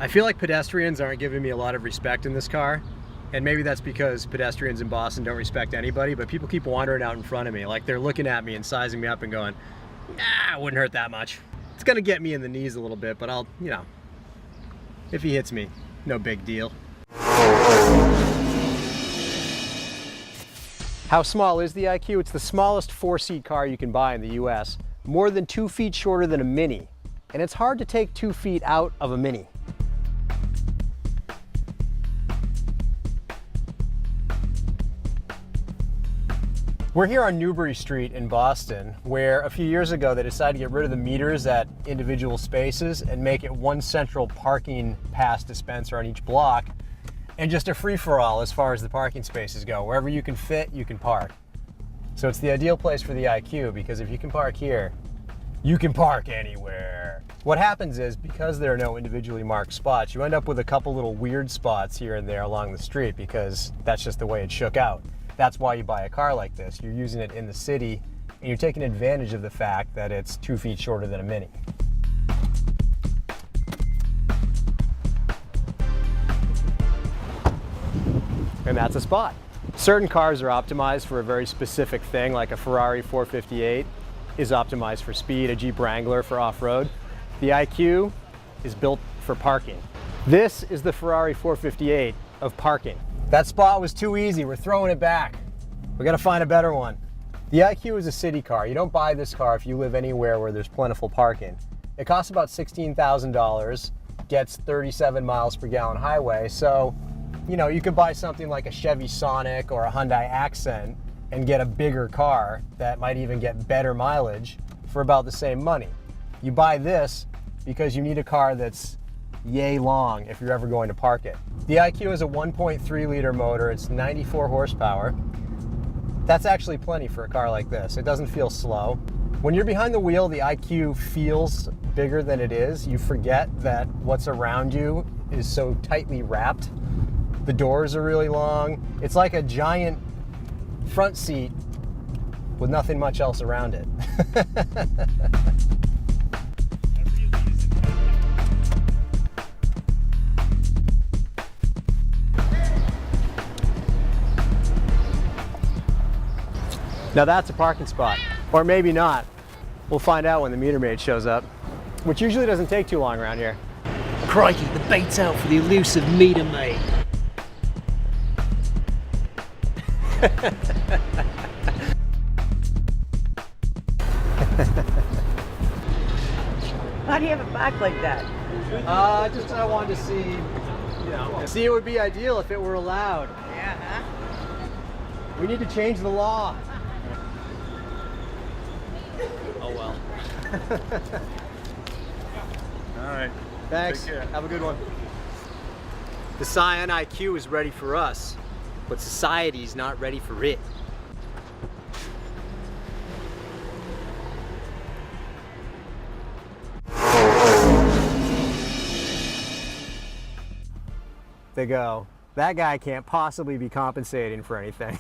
I feel like pedestrians aren't giving me a lot of respect in this car. And maybe that's because pedestrians in Boston don't respect anybody, but people keep wandering out in front of me. Like they're looking at me and sizing me up and going, nah, it wouldn't hurt that much. It's gonna get me in the knees a little bit, but I'll, you know, if he hits me, no big deal. How small is the IQ? It's the smallest 4-seat car you can buy in the US. More than 2 feet shorter than a Mini. And it's hard to take 2 feet out of a Mini. We're here on Newbury Street in Boston, where a few years ago they decided to get rid of the meters at individual spaces and make it one central parking pass dispenser on each block, and just a free-for-all as far as the parking spaces go. Wherever you can fit, you can park. So it's the ideal place for the IQ, because if you can park here, you can park anywhere. What happens is, because there are no individually marked spots, you end up with a couple little weird spots here and there along the street, because that's just the way it shook out. That's why you buy a car like this. You're using it in the city, and you're taking advantage of the fact that it's 2 feet shorter than a Mini. And that's a spot. Certain cars are optimized for a very specific thing, like a Ferrari 458 is optimized for speed, a Jeep Wrangler for off-road. The IQ is built for parking. This is the Ferrari 458 of parking. That spot was too easy, we're throwing it back. We gotta find a better one. The IQ is a city car. You don't buy this car if you live anywhere where there's plentiful parking. It costs about $16,000, gets 37 miles per gallon highway, so you know, you could buy something like a Chevy Sonic or a Hyundai Accent and get a bigger car that might even get better mileage for about the same money. You buy this because you need a car that's yay long if you're ever going to park it. The IQ is a 1.3 liter motor, it's 94 horsepower. That's actually plenty for a car like this. It doesn't feel slow. When you're behind the wheel, the IQ feels bigger than it is. You forget that what's around you is so tightly wrapped. The doors are really long. It's like a giant front seat with nothing much else around it. Now that's a parking spot, or maybe not. We'll find out when the meter maid shows up, which usually doesn't take too long around here. Crikey, the bait's out for the elusive meter maid. Why do you have it back like that? Just I wanted to see, you know, see it would be ideal if it were allowed. Yeah, huh? We need to change the law. Oh well. All right. Thanks. Take care. Have a good one. The Scion IQ is ready for us, but society's not ready for it. They go, that guy can't possibly be compensating for anything.